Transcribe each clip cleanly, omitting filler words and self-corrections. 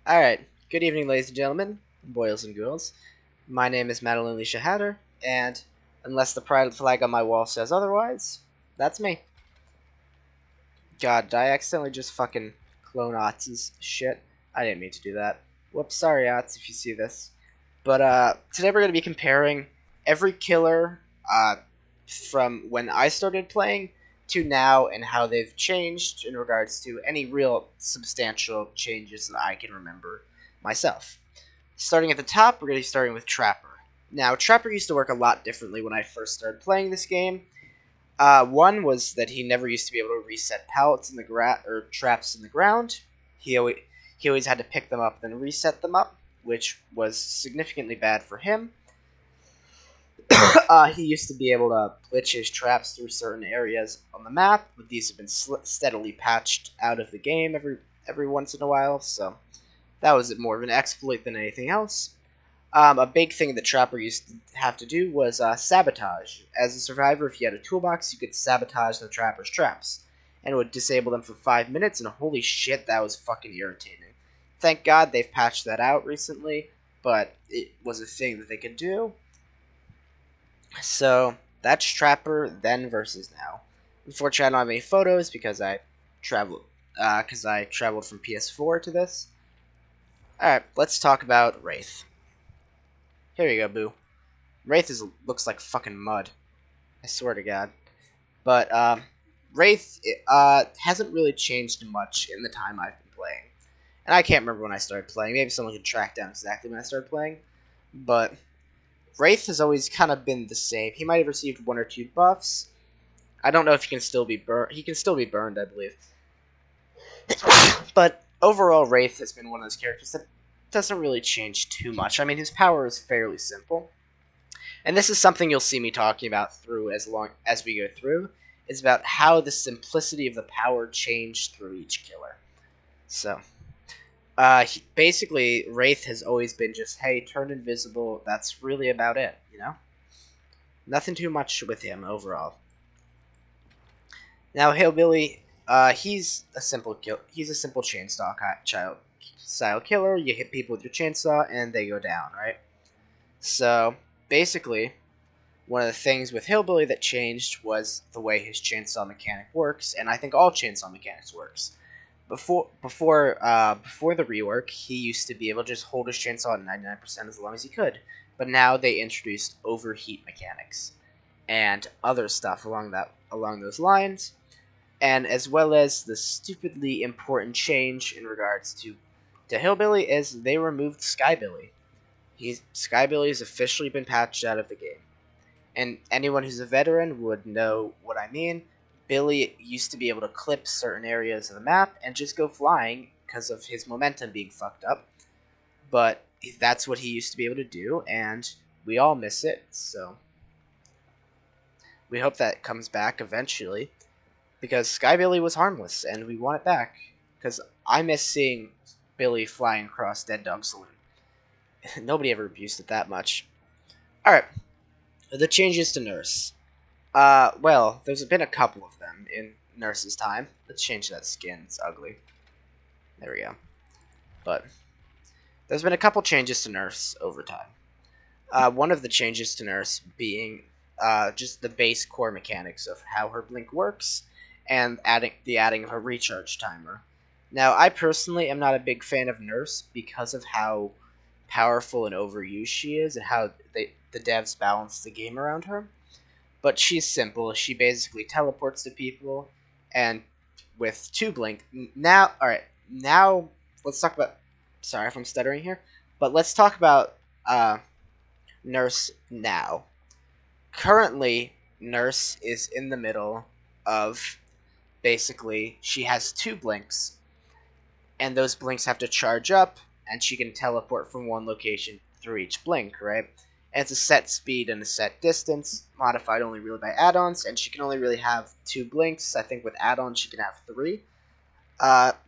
Alright, good evening, ladies and gentlemen, boys and girls. My name is Madeline Leisha Hatter, and unless the pride flag on my wall says otherwise, that's me. God, did I accidentally just fucking clone Otz's shit? I didn't mean to do that. Whoops, sorry, Otz, if you see this. But, today we're going to be comparing every killer, from when I started playing to now and how they've changed in regards to any real substantial changes that I can remember myself. Starting at the top, we're going to be starting with Trapper. Now, Trapper used to work a lot differently when I first started playing this game. One was that he never used to be able to reset pallets in the or traps in the ground. He always had to pick them up, then reset them up, which was significantly bad for him. He used to be able to glitch his traps through certain areas on the map, but these have been steadily patched out of the game every once in a while, so that was more of an exploit than anything else. A big thing that Trapper used to have to do was sabotage. As a survivor, if you had a toolbox, you could sabotage the Trapper's traps, and it would disable them for 5 minutes, and holy shit, that was fucking irritating. Thank God they've patched that out recently, but it was a thing that they could do. So, that's Trapper then versus now. Unfortunately, I don't have any photos because I traveled from PS4 to this. Alright, let's talk about Wraith. Here you go, boo. Wraith looks like fucking mud. I swear to God. But, Wraith hasn't really changed much in the time I've been playing. And I can't remember when I started playing. Maybe someone could track down exactly when I started playing. But Wraith has always kind of been the same. He might have received 1 or 2 buffs. I don't know if he can still be burned. He can still be burned, I believe. But overall, Wraith has been one of those characters that doesn't really change too much. I mean, his power is fairly simple. And this is something you'll see me talking about through as long as we go through. It's about how the simplicity of the power changed through each killer. So, basically, Wraith has always been just, hey, turn invisible. That's really about it, you know? Nothing too much with him overall. Now, Hillbilly, he's a simple chainsaw style killer. You hit people with your chainsaw and they go down, right? So, basically, one of the things with Hillbilly that changed was the way his chainsaw mechanic works, and I think all chainsaw mechanics works. Before the rework, he used to be able to just hold his chainsaw at 99% as long as he could, but now they introduced overheat mechanics and other stuff along those lines, and as well as the stupidly important change in regards to Hillbilly is they removed Skybilly. Skybilly has officially been patched out of the game. And anyone who's a veteran would know what I mean. Billy used to be able to clip certain areas of the map and just go flying because of his momentum being fucked up. But that's what he used to be able to do, and we all miss it, so we hope that comes back eventually. Because Sky Billy was harmless, and we want it back. Because I miss seeing Billy flying across Dead Dog Saloon. Nobody ever abused it that much. Alright. The changes to Nurse. Well, there's been a couple of them in Nurse's time. Let's change that skin. It's ugly. There we go. But there's been a couple changes to Nurse over time. One of the changes to Nurse being just the base core mechanics of how her blink works and adding of a recharge timer. Now, I personally am not a big fan of Nurse because of how powerful and overused she is and how the devs balance the game around her. But she's simple. She basically teleports to people, and with 2 blink. Now, alright, now let's talk about. Sorry if I'm stuttering here, but let's talk about Nurse now. Currently, Nurse is in the middle of basically she has 2 blinks, and those blinks have to charge up, and she can teleport from one location through each blink, right? And it's a set speed and a set distance, modified only really by add-ons, and she can only really have 2 blinks. I think with add-ons she can have 3.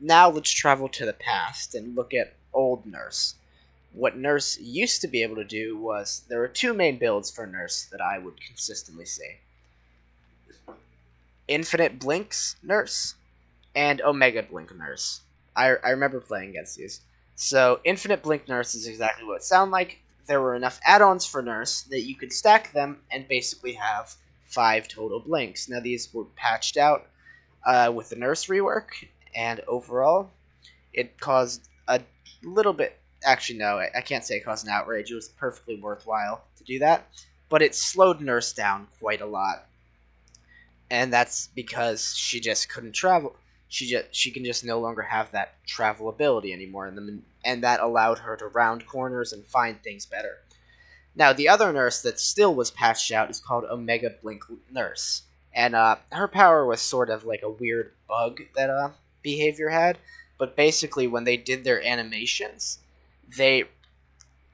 Now let's travel to the past and look at old Nurse. What Nurse used to be able to do was, there were 2 main builds for Nurse that I would consistently see. Infinite Blinks Nurse and Omega Blink Nurse. I remember playing against these. So Infinite Blink Nurse is exactly what it sounded like. There were enough add-ons for Nurse that you could stack them and basically have 5 total blinks. Now these were patched out with the Nurse rework, and overall, it caused a little bit. Actually, no, I can't say it caused an outrage. It was perfectly worthwhile to do that, but it slowed Nurse down quite a lot, and that's because she just couldn't travel. She can just no longer have that travel ability anymore, and that allowed her to round corners and find things better. Now, the other nurse that still was patched out is called Omega Blink Nurse, and her power was sort of like a weird bug that Behavior had, but basically when they did their animations, they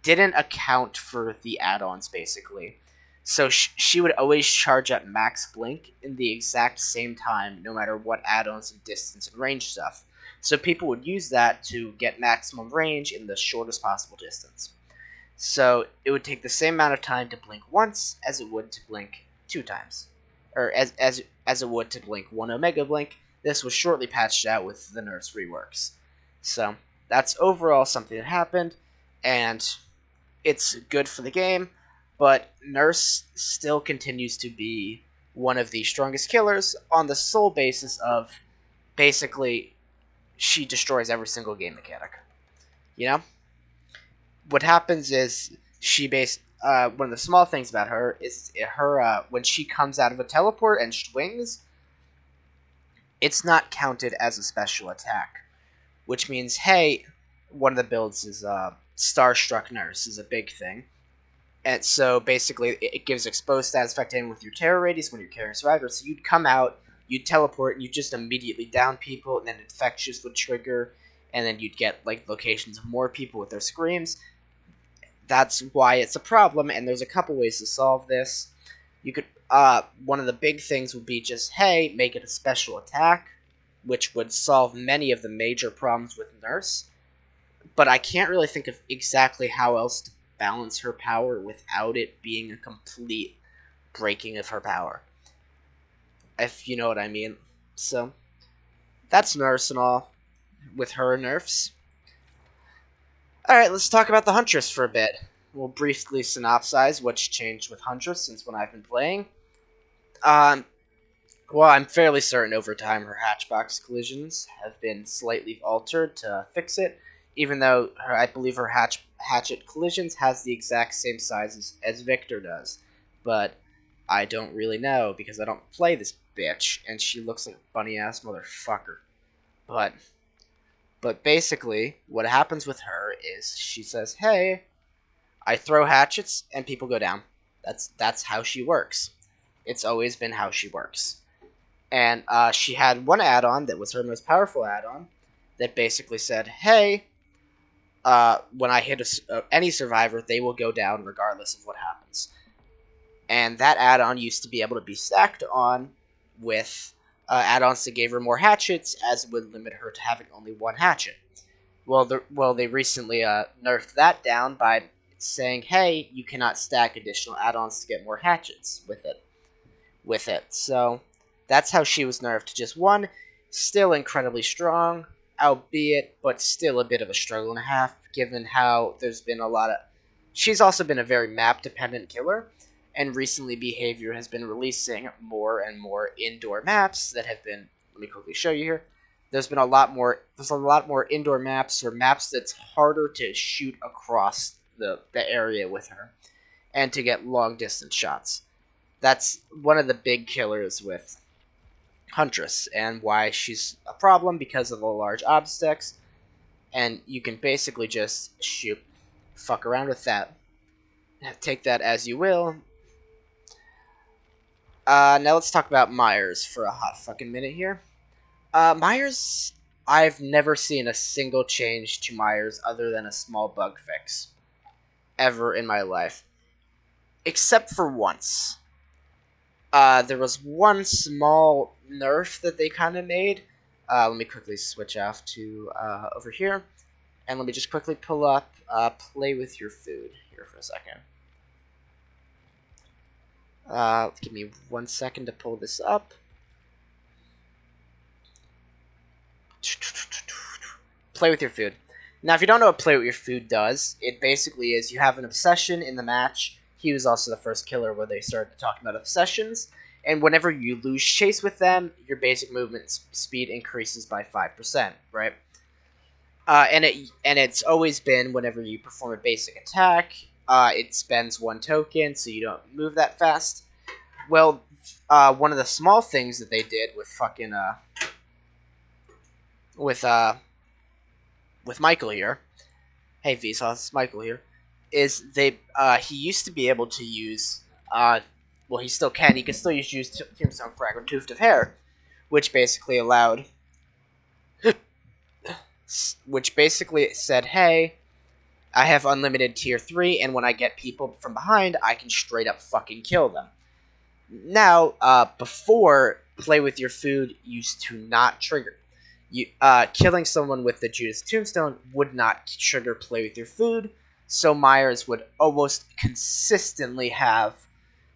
didn't account for the add-ons basically. So she would always charge up max blink in the exact same time, no matter what add-ons and distance and range stuff. So people would use that to get maximum range in the shortest possible distance. So it would take the same amount of time to blink once as it would to blink 2 times, or as it would to blink 1 Omega Blink. This was shortly patched out with the Nurse reworks. So that's overall something that happened, and it's good for the game, but Nurse still continues to be one of the strongest killers on the sole basis of basically she destroys every single game mechanic. You know? What happens is one of the small things about her is her when she comes out of a teleport and swings, it's not counted as a special attack, which means hey, one of the builds is Starstruck Nurse is a big thing. And so basically, it gives exposed status effect in with your terror radius when you're carrying survivor. So you'd come out, you'd teleport, and you'd just immediately down people, and then infectious would trigger, and then you'd get like locations of more people with their screams. That's why it's a problem, and there's a couple ways to solve this. You could one of the big things would be just hey, make it a special attack, which would solve many of the major problems with Nurse. But I can't really think of exactly how else to balance her power without it being a complete breaking of her power, if you know what I mean. So that's Nurse and all with her nerfs. Alright, let's talk about the Huntress for a bit. We'll briefly synopsize what's changed with Huntress since when I've been playing. Well, I'm fairly certain over time her hatchbox collisions have been slightly altered to fix it, even though I believe her hatchet collisions has the exact same size as Victor does. But I don't really know because I don't play this bitch, and she looks like a bunny-ass motherfucker. But basically, what happens with her is she says, hey, I throw hatchets and people go down. That's how she works. It's always been how she works. And she had one add-on that was her most powerful add-on that basically said, hey, when I hit any survivor, they will go down regardless of what happens. And that add-on used to be able to be stacked on with add-ons that gave her more hatchets, as it would limit her to having only one hatchet. Well, they recently nerfed that down by saying, hey, you cannot stack additional add-ons to get more hatchets with it. So that's how she was nerfed to just one. Still incredibly strong, albeit, but still a bit of a struggle and a half, given how there's been a lot of... She's also been a very map-dependent killer, and recently Behavior has been releasing more and more indoor maps that have been... Let me quickly show you here. There's a lot more indoor maps, or maps that's harder to shoot across the area with her, and to get long-distance shots. That's one of the big killers with Huntress, and why she's a problem because of the large obstacles, and you can basically just fuck around with that. Take that as you will. Now let's talk about Myers for a hot fucking minute here. Myers, I've never seen a single change to Myers other than a small bug fix ever in my life, except for once. There was one small nerf that they kind of made. Let me quickly switch off to over here, and let me just quickly pull up Play With Your Food here for a second. Give me 1 second to pull this up. Play With Your Food. Now, if you don't know what play with your food does, it basically is you have an obsession in the match. He was also the first killer where they started talking about obsessions. And whenever you lose chase with them, your basic movement speed increases by 5%, right? And it's always been whenever you perform a basic attack, it spends 1 token, so you don't move that fast. Well, one of the small things that they did with fucking with Michael here, hey Vsauce, Michael here, is he used to be able to use well, he still can. He can still use Tombstone Fragrant Tuft of Hair, which basically allowed which basically said, hey, I have unlimited tier 3, and when I get people from behind, I can straight up fucking kill them. Now, before, play with your food used to not trigger. Killing someone with the Judas Tombstone would not trigger play with your food, so Myers would almost consistently have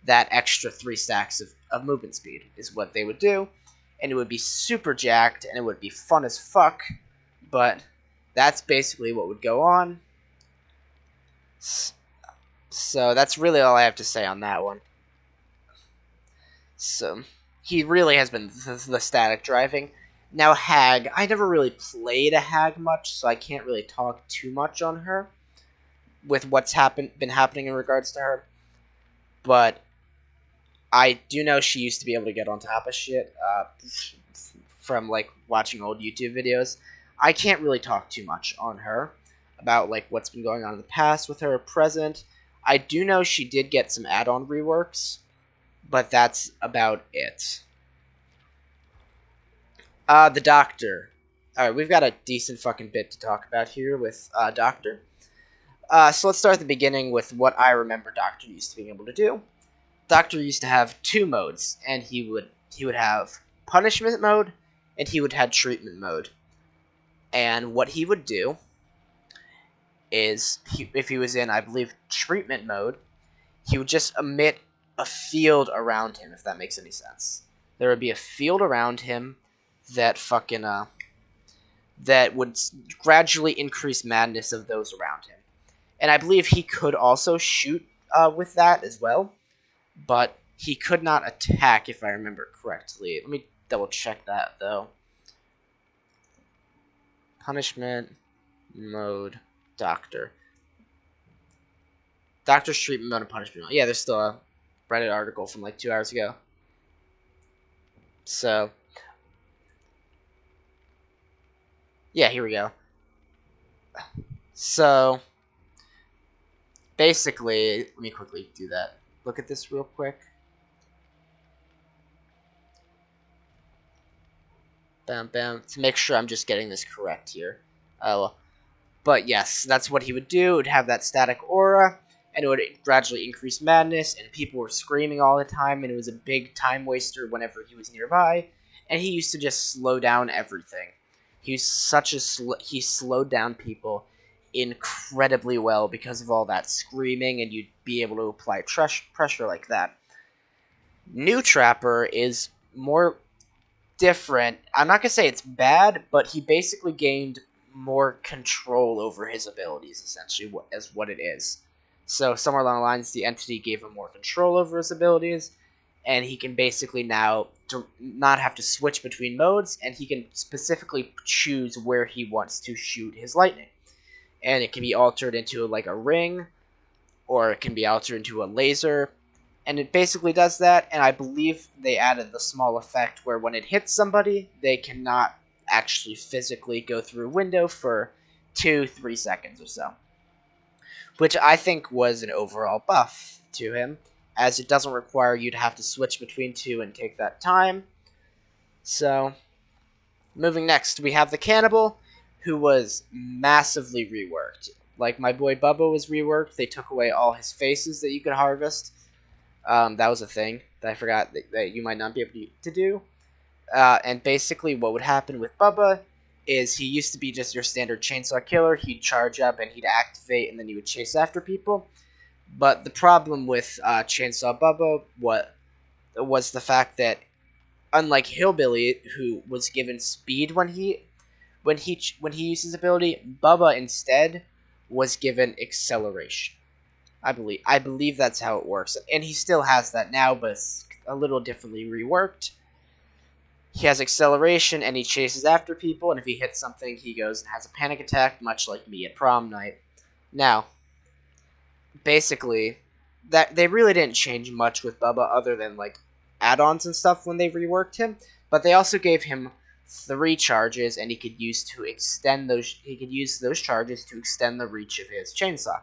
that extra 3 stacks of movement speed, is what they would do, and it would be super jacked, and it would be fun as fuck, but that's basically what would go on. So that's really all I have to say on that one. So he really has been the static driving. Now Hag, I never really played a Hag much, so I can't really talk too much on her with what's been happening in regards to her. But I do know she used to be able to get on top of shit from like watching old YouTube videos. I can't really talk too much on her about like what's been going on in the past with her present. I do know she did get some add-on reworks, but that's about it. The Doctor. Alright, we've got a decent fucking bit to talk about here with Doctor. So let's start at the beginning with what I remember Doctor used to be able to do. Doctor used to have 2 modes, and he would have punishment mode, and he would have treatment mode. And what he would do is, if he was in, I believe, treatment mode, he would just emit a field around him, if that makes any sense. There would be a field around him that fucking, that would gradually increase madness of those around him. And I believe he could also shoot with that as well, but he could not attack, if I remember correctly. Let me double check that, though. Punishment mode Doctor. Doctor's treatment mode and punishment mode. Yeah, there's still a Reddit article from like 2 hours ago. So, yeah, here we go. So, basically, let me quickly do that. Look at this real quick. Bam, bam. To make sure I'm just getting this correct here. But yes, that's what he would do. It would have that static aura, and it would gradually increase madness, and people were screaming all the time, and it was a big time waster whenever he was nearby, and he used to just slow down everything. He was such a he slowed down people incredibly well because of all that screaming, and you'd be able to apply pressure like that. New Trapper is more different. I'm not gonna say it's bad, but he basically gained more control over his abilities, essentially, as what it is. So somewhere along the lines, the entity gave him more control over his abilities, and he can basically now not have to switch between modes, and he can specifically choose where he wants to shoot his lightning. And it can be altered into like a ring, or it can be altered into a laser, and it basically does that, and I believe they added the small effect where when it hits somebody, they cannot actually physically go through a window for 2-3 seconds or so. Which I think was an overall buff to him, as it doesn't require you to have to switch between 2 and take that time. So, moving next, we have the Cannibal, who was massively reworked. Like my boy Bubba was reworked, they took away all his faces that you could harvest. That was a thing that I forgot that you might not be able to do. And basically what would happen with Bubba is he used to be just your standard chainsaw killer. He'd charge up and he'd activate, and then he would chase after people. But the problem with Chainsaw Bubba was the fact that, unlike Hillbilly, who was given speed when he when he used his ability, Bubba instead was given acceleration. I believe that's how it works, and he still has that now, but it's a little differently reworked. He has acceleration, and he chases after people, and if he hits something, he goes and has a panic attack, much like me at prom night. Now, basically, that they really didn't change much with Bubba other than like add-ons and stuff when they reworked him, but they also gave him 3 charges, and he could use those charges to extend the reach of his chainsaw,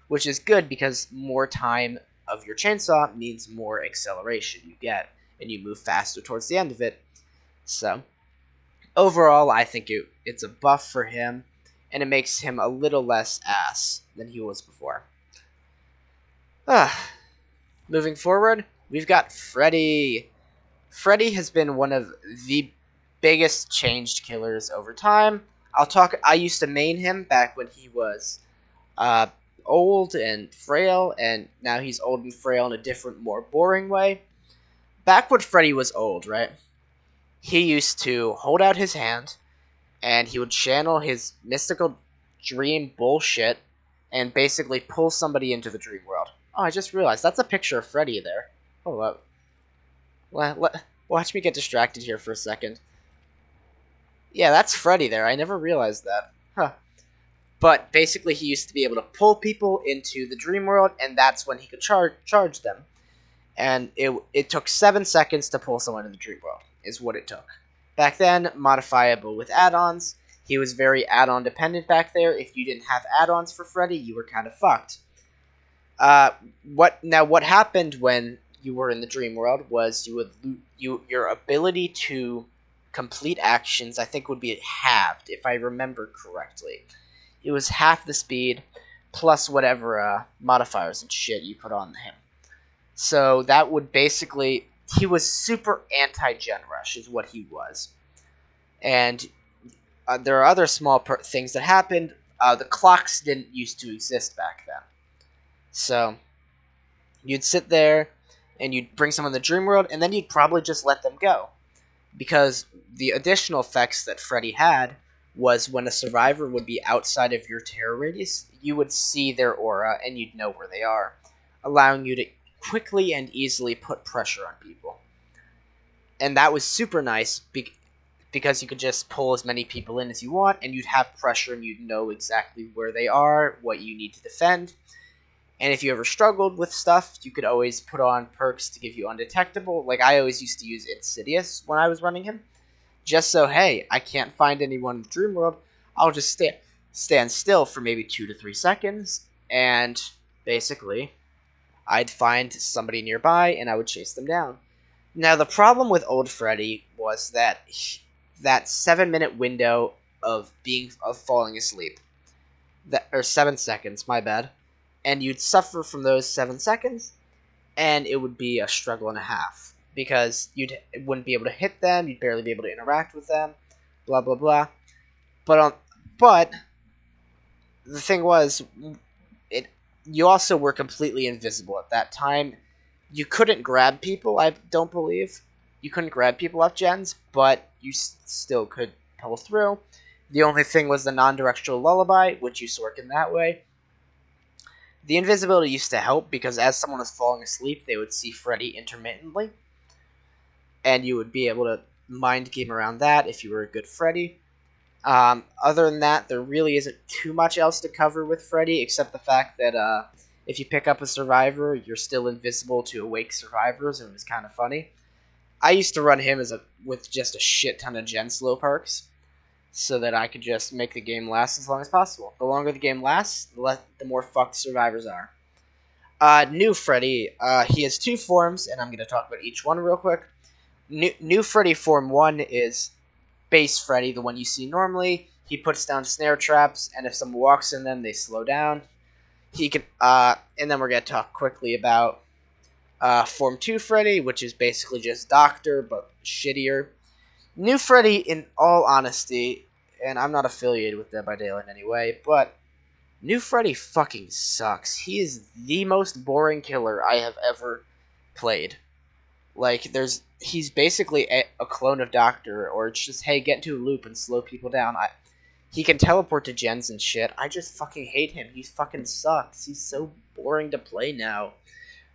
which is good because more time of your chainsaw means more acceleration you get, and you move faster towards the end of it. So, overall, I think it's a buff for him, and it makes him a little less ass than he was before. Moving forward, we've got Freddy. Freddy has been one of the biggest changed killers over time. I used to main him back when he was old and frail, and now he's old and frail in a different, more boring way. Back when Freddy was old, right? He used to hold out his hand, and he would channel his mystical dream bullshit, and basically pull somebody into the dream world. Oh, I just realized that's a picture of Freddy there. Hold up. Watch me get distracted here for a second. Yeah, that's Freddy there. I never realized that. Huh. But basically, he used to be able to pull people into the dream world, and that's when he could charge them. And it took 7 seconds to pull someone in the dream world, is what it took. Back then, modifiable with add-ons. He was very add-on dependent back there. If you didn't have add-ons for Freddy, you were kind of fucked. What happened when you were in the dream world was your ability to complete actions, I think, would be halved, if I remember correctly. It was half the speed, plus whatever modifiers and shit you put on him. So that would basically... He was super anti-Gen Rush, is what he was. And there are other small things that happened. The clocks didn't used to exist back then. So, you'd sit there, and you'd bring someone in the dream world, and then you'd probably just let them go. Because the additional effects that Freddy had was when a survivor would be outside of your terror radius, you would see their aura, and you'd know where they are, allowing you to quickly and easily put pressure on people. And that was super nice, because you could just pull as many people in as you want, and you'd have pressure, and you'd know exactly where they are, what you need to defend. And if you ever struggled with stuff, you could always put on perks to give you undetectable. Like, I always used to use Insidious when I was running him. Just so, hey, I can't find anyone in the dream world. I'll just stand still for maybe 2 to 3 seconds. And basically, I'd find somebody nearby and I would chase them down. Now, the problem with old Freddy was that 7-minute window of falling asleep. Or 7 seconds, my bad. And you'd suffer from those 7 seconds, and it would be a struggle and a half, because you wouldn't be able to hit them, you'd barely be able to interact with them, blah blah blah. But the thing was, you also were completely invisible at that time. You couldn't grab people, I don't believe. You couldn't grab people off gens, but you still could pull through. The only thing was the non-directional lullaby, which used to work in that way. The invisibility used to help because as someone was falling asleep, they would see Freddy intermittently. And you would be able to mind game around that if you were a good Freddy. Other than that, there really isn't too much else to cover with Freddy, except the fact that if you pick up a survivor, you're still invisible to awake survivors, and it was kind of funny. I used to run him with just a shit ton of gen slow perks, so that I could just make the game last as long as possible. The longer the game lasts, the more fucked survivors are. New Freddy, he has 2 forms, and I'm going to talk about each one real quick. New Freddy Form 1 is base Freddy, the one you see normally. He puts down snare traps, and if someone walks in them, they slow down. He can, and then we're going to talk quickly about Form 2 Freddy, which is basically just Doctor, but shittier. New Freddy, in all honesty, and I'm not affiliated with Dead by Daylight in any way, but New Freddy fucking sucks. He is the most boring killer I have ever played. Like, he's basically a clone of Doctor, or it's just, hey, get into a loop and slow people down. He can teleport to gens and shit. I just fucking hate him. He fucking sucks. He's so boring to play now.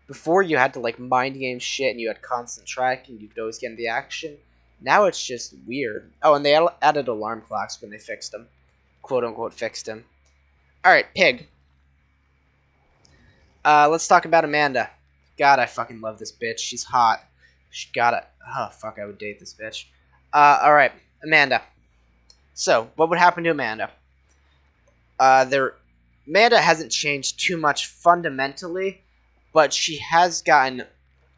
Before you had to like mind game shit and you had constant tracking, you could always get in the action. Now it's just weird. Oh, and they added alarm clocks when they fixed him. Quote unquote fixed him. Alright, Pig. Let's talk about Amanda. God, I fucking love this bitch. She's hot. She got it. Oh, fuck, I would date this bitch. Alright, Amanda. So, what would happen to Amanda? Amanda hasn't changed too much fundamentally, but she has gotten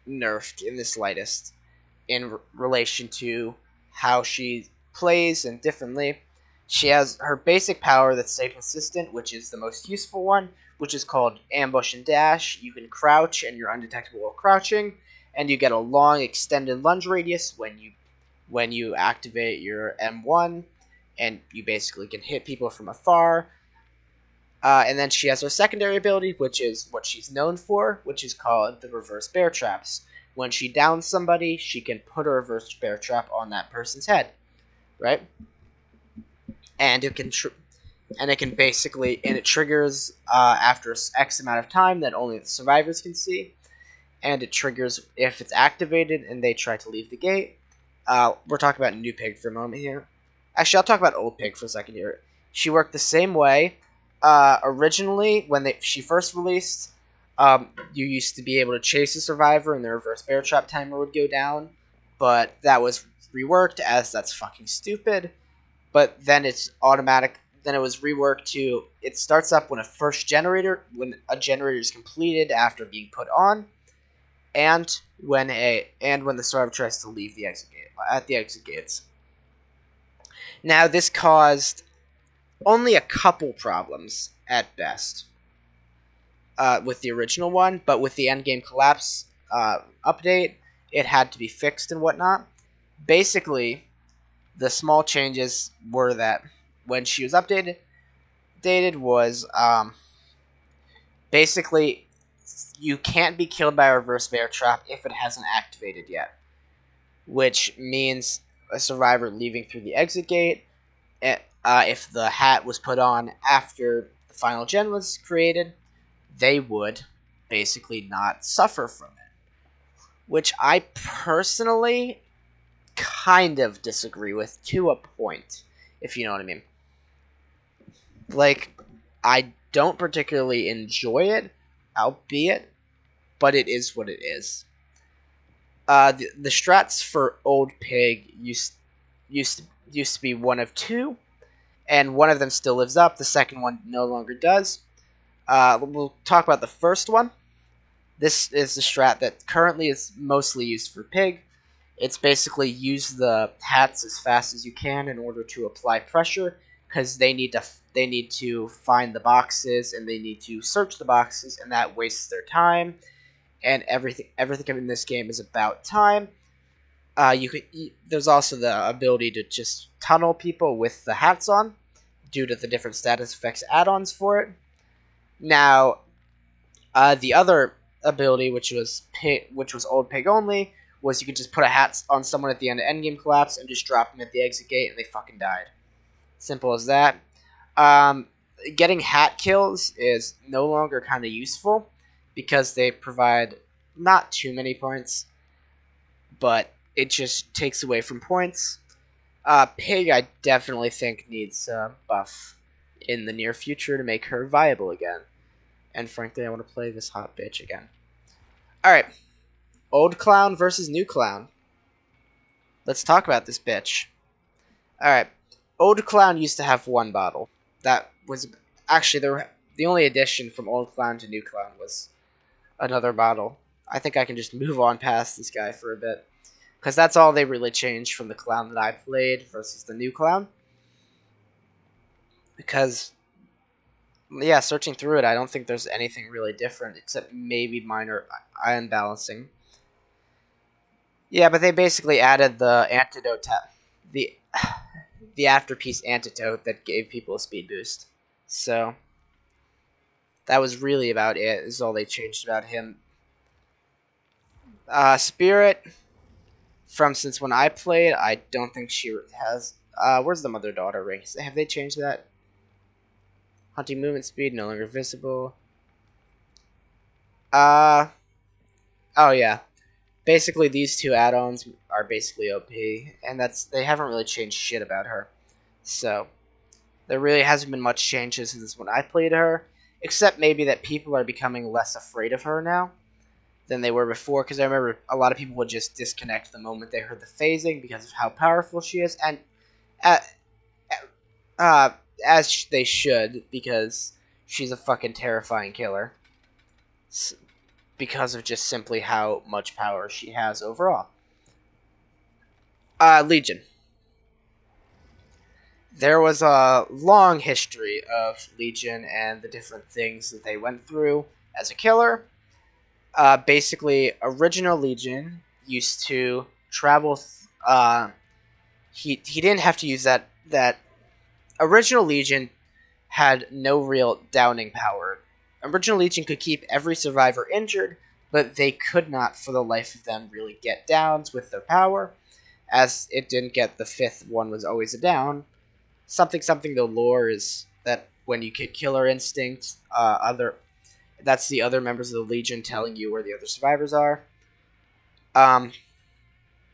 nerfed in the slightest in relation to how she plays and differently. She has her basic power that's stayed consistent, which is the most useful one, which is called Ambush and Dash. You can crouch and you're undetectable while crouching, and you get a long extended lunge radius when you activate your M1, and you basically can hit people from afar. And then she has her secondary ability, which is what she's known for, which is called the reverse bear traps. When she downs somebody, she can put a reverse bear trap on that person's head, right? And it can basically, and it triggers after X amount of time that only the survivors can see, and it triggers if it's activated and they try to leave the gate. We're talking about New Pig for a moment here. Actually, I'll talk about Old Pig for a second here. She worked the same way. Originally, when she first released, you used to be able to chase a survivor and the reverse bear trap timer would go down, but that was reworked as that's fucking stupid. But then it's automatic. Then it was reworked to it starts up when when a generator is completed after being put on, and when the survivor tries to leave the exit gate at the exit gates. Now this caused only a couple problems at best with the original one, but with the endgame collapse update, it had to be fixed and whatnot. Basically, the small changes were that when she was updated was basically you can't be killed by a reverse bear trap if it hasn't activated yet, which means a survivor leaving through the exit gate. If the hat was put on after the final gen was created, they would basically not suffer from it, which I personally kind of disagree with to a point, if you know what I mean. Like, I don't particularly enjoy it, albeit, but it is what it is. The strats for Old Pig used to be one of two, and one of them still lives up. The second one no longer does. We'll talk about the first one. This is the strat that currently is mostly used for Pig. It's basically use the hats as fast as you can in order to apply pressure, because they need to find the boxes and they need to search the boxes, and that wastes their time. And everything in this game is about time. There's also the ability to just tunnel people with the hats on, due to the different status effects add-ons for it. Now, the other ability, which was Old Pig only, was you could just put a hat on someone at the end of endgame collapse and just drop them at the exit gate and they fucking died. Simple as that. Getting hat kills is no longer kind of useful because they provide not too many points, but it just takes away from points. Pig, I definitely think needs a buff in the near future to make her viable again. And frankly, I want to play this hot bitch again. Alright. Old Clown versus New Clown. Let's talk about this bitch. Alright. Old Clown used to have one bottle. That was actually the only addition from Old Clown to New Clown was another bottle. I think I can just move on past this guy for a bit, because that's all they really changed from the clown that I played versus the New Clown. Because, yeah, searching through it, I don't think there's anything really different, except maybe minor ion balancing. Yeah, but they basically added the antidote the afterpiece antidote that gave people a speed boost. So that was really about it. Is all they changed about him. Spirit, from since when I played, I don't think she has Where's the mother-daughter ring? Have they changed that? Hunting movement speed, no longer visible. Oh yeah. Basically, these two add-ons are basically OP, and they haven't really changed shit about her. So, there really hasn't been much changes since when I played her, except maybe that people are becoming less afraid of her now than they were before, because I remember a lot of people would just disconnect the moment they heard the phasing because of how powerful she is, and uh, uh, as they should, because she's a fucking terrifying killer. Because of just simply how much power she has overall. Legion. There was a long history of Legion and the different things that they went through as a killer. Basically, original Legion used to travel. He didn't have to use that. Original Legion had no real downing power. Original Legion could keep every survivor injured, but they could not, for the life of them, really get downs with their power, as it didn't get the fifth one was always a down. Something the lore is that when you get killer instinct, that's the other members of the Legion telling you where the other survivors are. Um,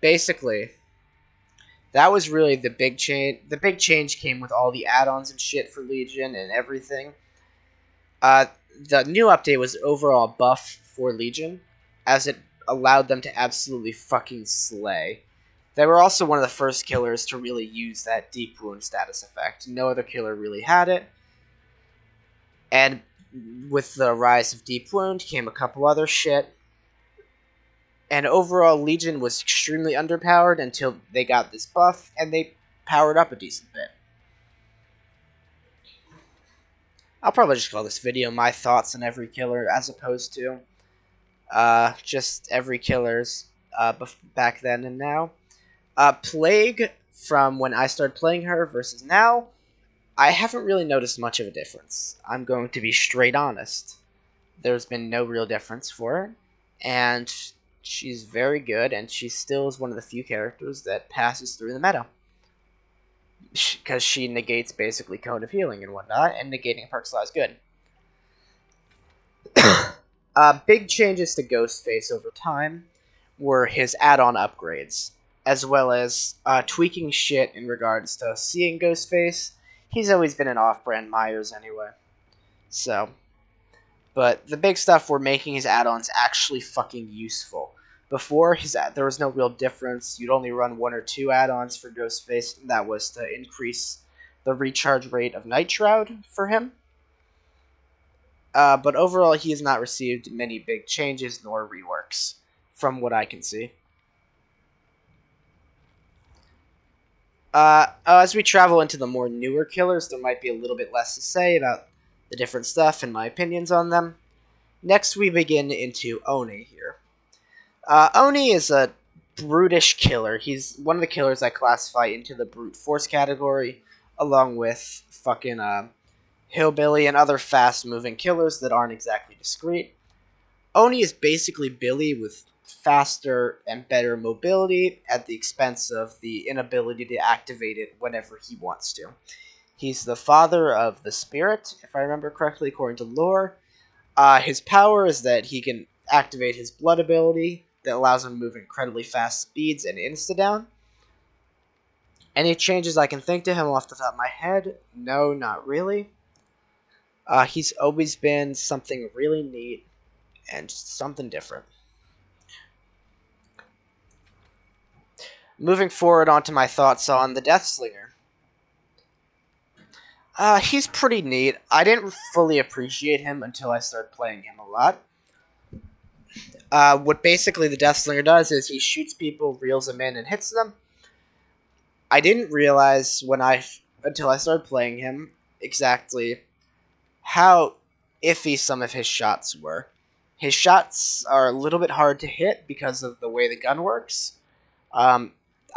Basically, that was really the big change. The big change came with all the add-ons and shit for Legion and everything. Uh, the new update was overall buff for Legion, as it allowed them to absolutely fucking slay. They were also one of the first killers to really use that deep wound status effect. No other killer really had it. And with the rise of deep wound came a couple other shit. And overall, Legion was extremely underpowered until they got this buff, and they powered up a decent bit. I'll probably just call this video my thoughts on every killer, as opposed to just every killer's back then and now. Plague, from when I started playing her versus now, I haven't really noticed much of a difference. I'm going to be straight honest. There's been no real difference for her, and she's very good, and she still is one of the few characters that passes through the meta. Because she negates basically Cone of Healing and whatnot, and negating a perk slot is good. Big changes to Ghostface over time were his add-on upgrades, as well as tweaking shit in regards to seeing Ghostface. He's always been an off-brand Myers anyway. So, but the big stuff were making his add-ons actually fucking useful. Before, there was no real difference. You'd only run one or two add-ons for Ghostface, and that was to increase the recharge rate of Night Shroud for him. But overall, he has not received many big changes nor reworks, from what I can see. As we travel into the more newer killers, there might be a little bit less to say about the different stuff and my opinions on them. Next, we begin into Oni here. Oni is a brutish killer. He's one of the killers I classify into the brute force category, along with fucking Hillbilly and other fast-moving killers that aren't exactly discreet. Oni is basically Billy with faster and better mobility at the expense of the inability to activate it whenever he wants to. He's the father of the spirit, if I remember correctly, according to lore. His power is that he can activate his blood ability that allows him to move incredibly fast speeds and insta-down. Any changes I can think to him off the top of my head? No, not really. He's always been something really neat and just something different. Moving forward onto my thoughts on the Deathslinger. He's pretty neat. I didn't fully appreciate him until I started playing him a lot. What basically the Deathslinger does is he shoots people, reels them in, and hits them. I didn't realize until I started playing him exactly how iffy some of his shots were. His shots are a little bit hard to hit because of the way the gun works.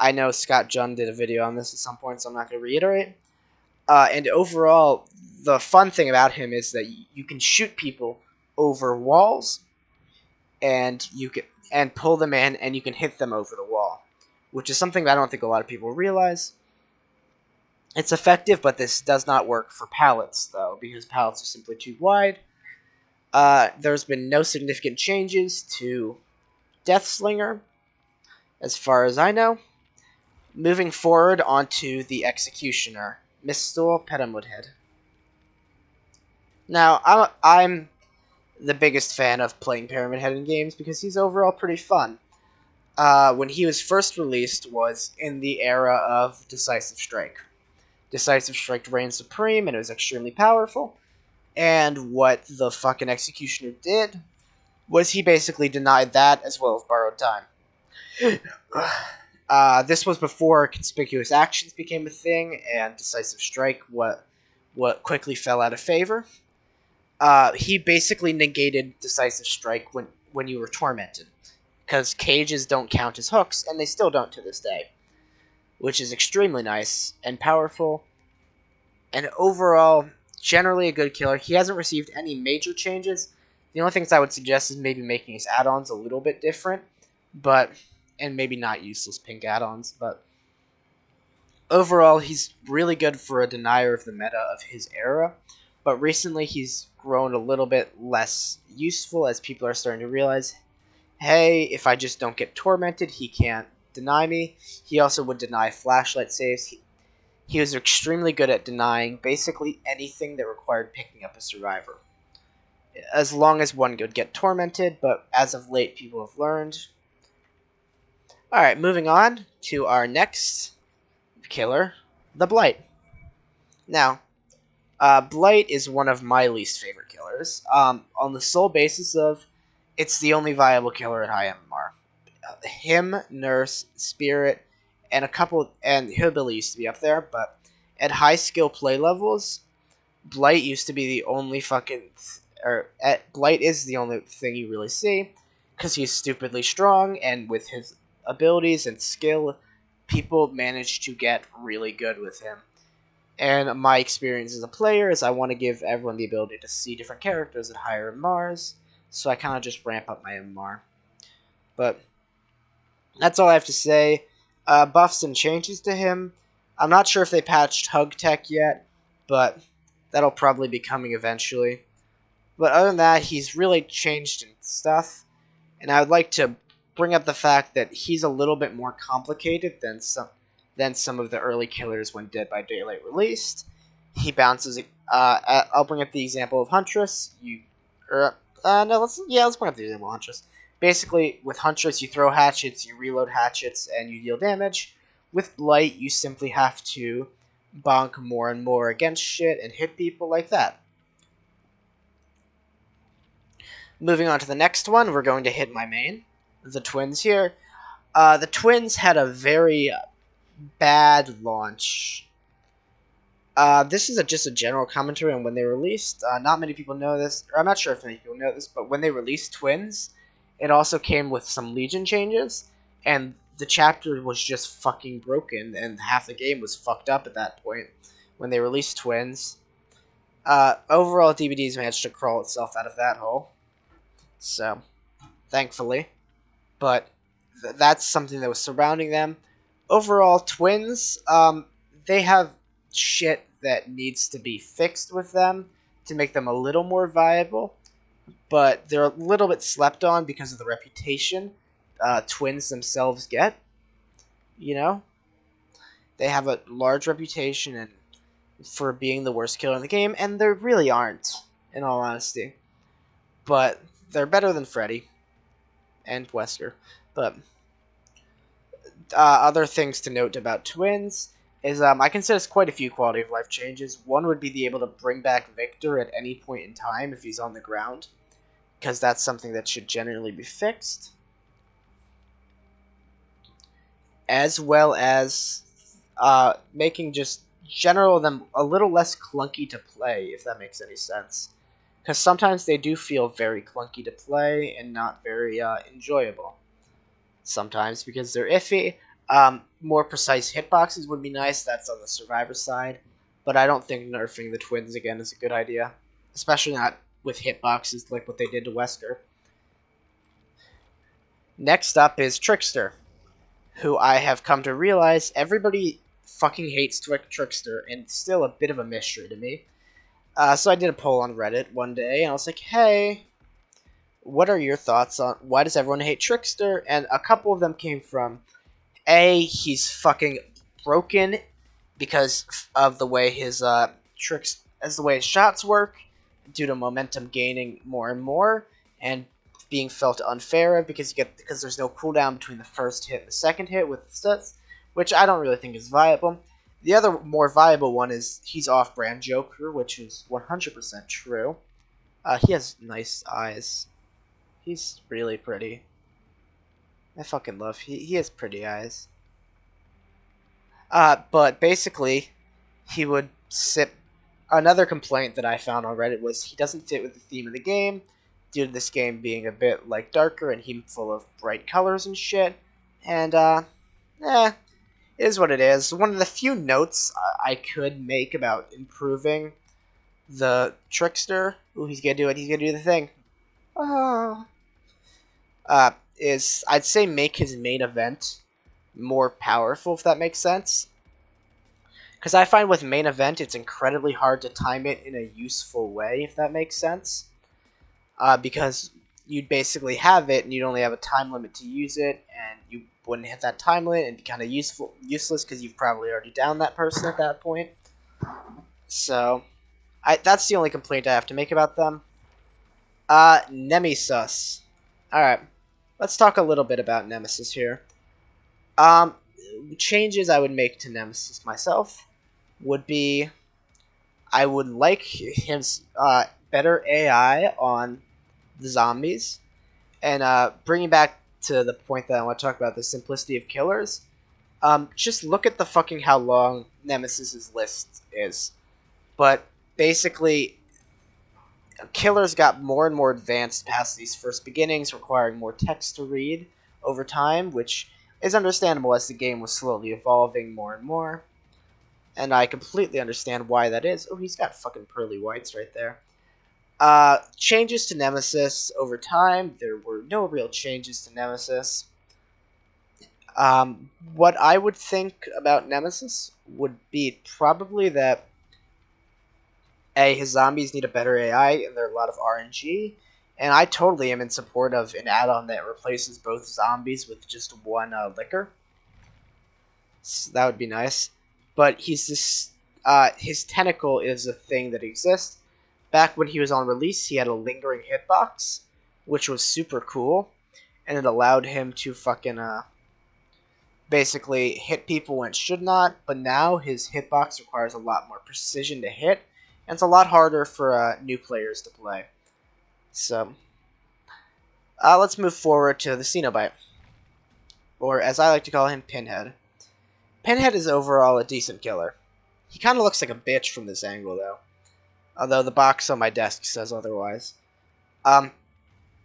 I know Scott Junn did a video on this at some point, so I'm not going to reiterate. And overall, the fun thing about him is that you can shoot people over walls, and you can pull them in, and you can hit them over the wall, which is something that I don't think a lot of people realize. It's effective, but this does not work for palettes, though, because palettes are simply too wide. There's been no significant changes to Deathslinger, as far as I know. Moving forward onto the Executioner, Mistul Petamudhead. Now, I'm the biggest fan of playing Pyramid Head in games because he's overall pretty fun. When he was first released was in the era of Decisive Strike. Decisive Strike reigned supreme, and it was extremely powerful. And what the fucking Executioner did was he basically denied that as well as borrowed time. This was before conspicuous actions became a thing, and Decisive Strike what quickly fell out of favor. He basically negated Decisive Strike when you were tormented, because cages don't count as hooks, and they still don't to this day, which is extremely nice and powerful, and overall, generally a good killer. He hasn't received any major changes. The only things I would suggest is maybe making his add-ons a little bit different, and maybe not useless pink add-ons, but overall, he's really good for a denier of the meta of his era, but recently he's grown a little bit less useful as people are starting to realize, hey, if I just don't get tormented, he can't deny me. He also would deny flashlight saves. He was extremely good at denying basically anything that required picking up a survivor. As long as one could get tormented, but as of late, people have learned. Alright, moving on to our next killer, the Blight. Now, Blight is one of my least favorite killers, on the sole basis of it's the only viable killer at high MMR. Him, Nurse, Spirit, and Hillbilly used to be up there, but at high skill play levels, Blight used to be the only Blight is the only thing you really see, because he's stupidly strong, and with his abilities and skill, people manage to get really good with him. And my experience as a player is I want to give everyone the ability to see different characters at higher MMRs, so I kind of just ramp up my MMR. But that's all I have to say. Buffs and changes to him. I'm not sure if they patched Hug Tech yet, but that'll probably be coming eventually. But other than that, he's really changed in stuff, and I would like to bring up the fact that he's a little bit more complicated than some of the early killers when Dead by Daylight released. He bounces. I'll bring up the example of Huntress. Let's bring up the example of Huntress. Basically, with Huntress, you throw hatchets, you reload hatchets, and you deal damage. With Blight, you simply have to bonk more and more against shit and hit people like that. Moving on to the next one, we're going to hit my main, the Twins here. The Twins had a very bad launch. This is just a general commentary on when they released. Not many people know this, or I'm not sure if many people know this, but when they released Twins, it also came with some Legion changes, and the chapter was just fucking broken, and half the game was fucked up at that point when they released Twins. Overall, DBDs managed to crawl itself out of that hole, so thankfully. But that's something that was surrounding them. Overall, Twins, they have shit that needs to be fixed with them to make them a little more viable, but they're a little bit slept on because of the reputation Twins themselves get. You know? They have a large reputation for being the worst killer in the game, and they really aren't, in all honesty. But they're better than Freddy and Wesker. But other things to note about Twins is I consider there's quite a few quality of life changes. One would be the able to bring back Victor at any point in time if he's on the ground, because that's something that should generally be fixed. As well as making just general them a little less clunky to play, if that makes any sense. Because sometimes they do feel very clunky to play and not very enjoyable. Sometimes because they're iffy. More precise hitboxes would be nice, that's on the Survivor side. But I don't think nerfing the Twins again is a good idea. Especially not with hitboxes like what they did to Wesker. Next up is Trickster, who I have come to realize everybody fucking hates Trickster, and it's still a bit of a mystery to me. So I did a poll on Reddit one day, and I was like, hey, what are your thoughts on why does everyone hate Trickster? And a couple of them came from, A, he's fucking broken because of the way his tricks, as the way his shots work, due to momentum gaining more and more, and being felt unfair because there's no cooldown between the first hit and the second hit with the stats, which I don't really think is viable. The other more viable one is he's off-brand Joker, which is 100% true. He has nice eyes. He's really pretty. I fucking love. He has pretty eyes. But basically, he would sit. Another complaint that I found on Reddit was he doesn't fit with the theme of the game, due to this game being a bit like darker and he full of bright colors and shit. And it is what it is. One of the few notes I could make about improving the Trickster. Ooh, he's gonna do it. He's gonna do the thing. Oh. Is I'd say make his main event more powerful, if that makes sense. Because I find with main event, it's incredibly hard to time it in a useful way, if that makes sense. Because you'd basically have it, and you'd only have a time limit to use it, and you wouldn't hit that time limit, and be kind of useless, because you've probably already downed that person at that point. So, that's the only complaint I have to make about them. Nemesis. Alright, let's talk a little bit about Nemesis here. Changes I would make to Nemesis myself would be, I would like him better AI on the zombies, and bringing back to the point that I want to talk about, the simplicity of killers. Just look at the fucking how long Nemesis's list is. But basically, killers got more and more advanced past these first beginnings, requiring more text to read over time, which is understandable as the game was slowly evolving more and more. And I completely understand why that is. Oh, he's got fucking pearly whites right there. Changes to Nemesis over time. There were no real changes to Nemesis. What I would think about Nemesis would be probably that his zombies need a better AI, and there are a lot of RNG. And I totally am in support of an add-on that replaces both zombies with just one liquor. So that would be nice. But he's this. His tentacle is a thing that exists. Back when he was on release, he had a lingering hitbox, which was super cool, and it allowed him to fucking basically hit people when it should not. But now his hitbox requires a lot more precision to hit, and it's a lot harder for new players to play. So, let's move forward to the Cenobite, or as I like to call him, Pinhead. Pinhead is overall a decent killer. He kind of looks like a bitch from this angle, though. Although the box on my desk says otherwise.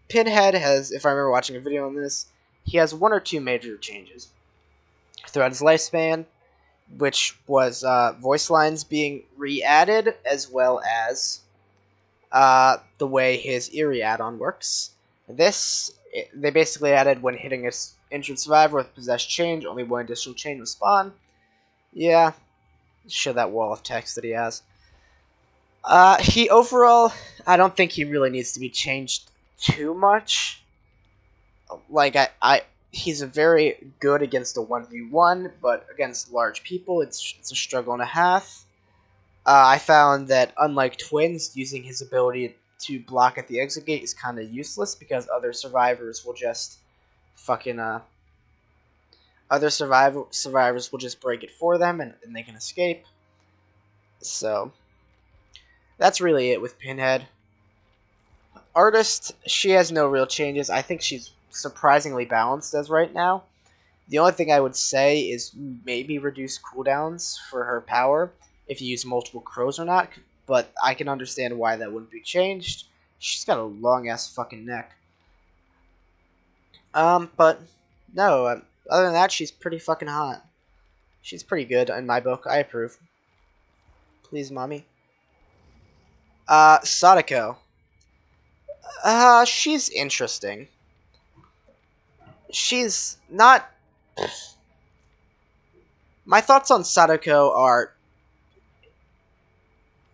Pinhead has, if I remember watching a video on this, he has one or two major changes throughout his lifespan, which was voice lines being re-added, as well as the way his Eerie add-on works. They basically added when hitting a injured survivor with possessed change, only one additional chain will spawn. Yeah, show that wall of text that he has. He overall, I don't think he really needs to be changed too much. Like, he's a very good against a 1v1, but against large people, it's a struggle and a half. I found that, unlike Twins, using his ability to block at the exit gate is kind of useless, because other survivors will just fucking, survivors will just break it for them, and they can escape. So, that's really it with Pinhead. Artist, she has no real changes. I think she's surprisingly balanced as right now. The only thing I would say is maybe reduce cooldowns for her power if you use multiple crows or not, but I can understand why that wouldn't be changed. She's got a long-ass fucking neck. But, no, other than that, she's pretty fucking hot. She's pretty good in my book. I approve. Please, mommy. Sadako. She's interesting. She's not... My thoughts on Sadako are,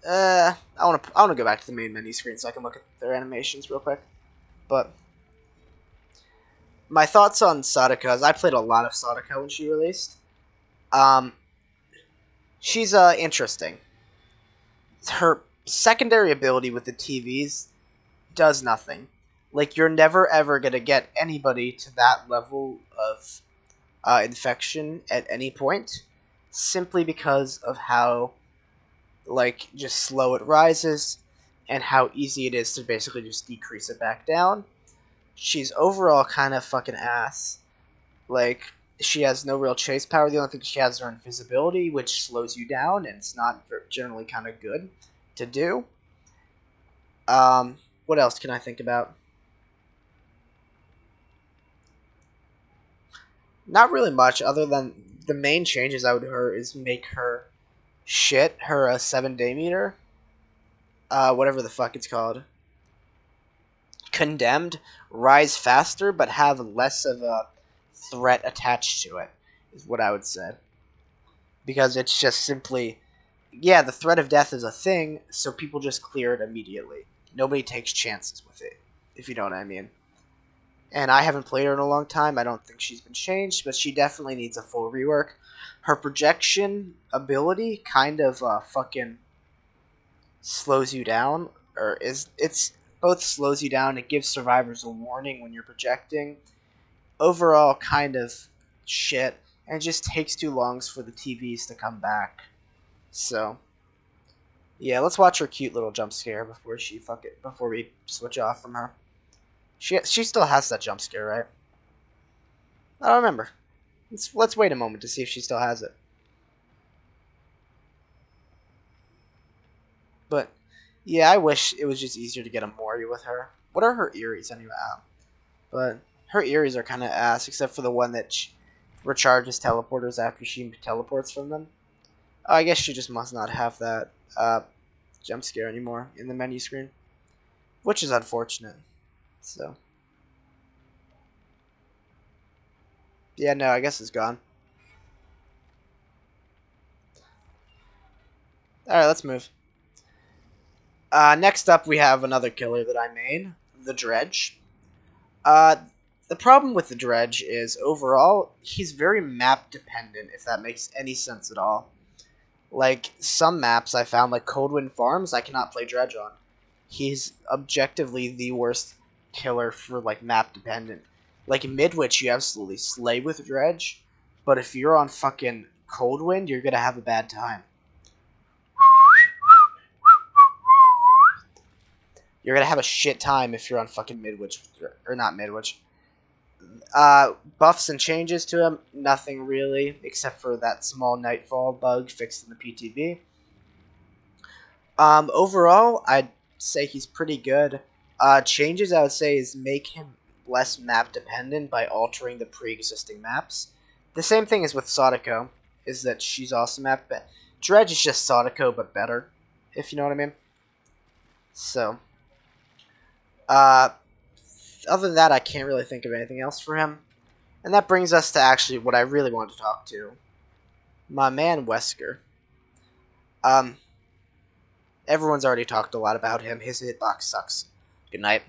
I wanna go back to the main menu screen so I can look at their animations real quick. But my thoughts on Sadako is I played a lot of Sadako when she released. Um, she's interesting. Her secondary ability with the TVs does nothing. Like, you're never ever gonna get anybody to that level of infection at any point, simply because of how, like, just slow it rises and how easy it is to basically just decrease it back down. She's overall kind of fucking ass. Like, she has no real chase power. The only thing she has is her invisibility, which slows you down, and it's not generally kind of good to do. What else can I think about? Not really much, other than the main changes I would do her is make her shit, her 7-day meter, whatever the fuck it's called, condemned, rise faster, but have less of a threat attached to it, is what I would say. Because it's just simply, yeah, the threat of death is a thing, so people just clear it immediately. Nobody takes chances with it, if you know what I mean. And I haven't played her in a long time. I don't think she's been changed, but she definitely needs a full rework. Her projection ability kind of fucking slows you down, or it's both slows you down. It gives survivors a warning when you're projecting. Overall, kind of shit, and it just takes too long for the TVs to come back. So yeah, let's watch her cute little jump scare before we switch off from her. She still has that jump scare, right? I don't remember. Let's wait a moment to see if she still has it. But yeah, I wish it was just easier to get a Mori with her. What are her Eries anyway? But her Eries are kind of ass, except for the one that recharges teleporters after she teleports from them. Oh, I guess she just must not have that jump scare anymore in the menu screen, which is unfortunate. So yeah, no, I guess it's gone. All right, let's move. Next up, we have another killer that I made, the Dredge. Uh, the problem with the Dredge is overall he's very map dependent, if that makes any sense at all. Like, some maps I found, like Coldwind Farms, I cannot play Dredge on. He's objectively the worst killer for, like, map dependent. Like, in Midwich, you absolutely slay with Dredge, but if you're on fucking Coldwind, you're gonna have a bad time. You're gonna have a shit time if you're on fucking Midwich, or not Midwich. Buffs and changes to him, nothing really, except for that small Nightfall bug fixed in the PTB. Overall, I'd say he's pretty good. Changes I would say is make him less map dependent by altering the pre-existing maps. The same thing is with Sadako, is that she's also map. Dredge is just Sadako but better, if you know what I mean. So, uh, other than that, I can't really think of anything else for him. And that brings us to actually what I really wanted to talk to. My man Wesker. Everyone's already talked a lot about him. His hitbox sucks. Good night.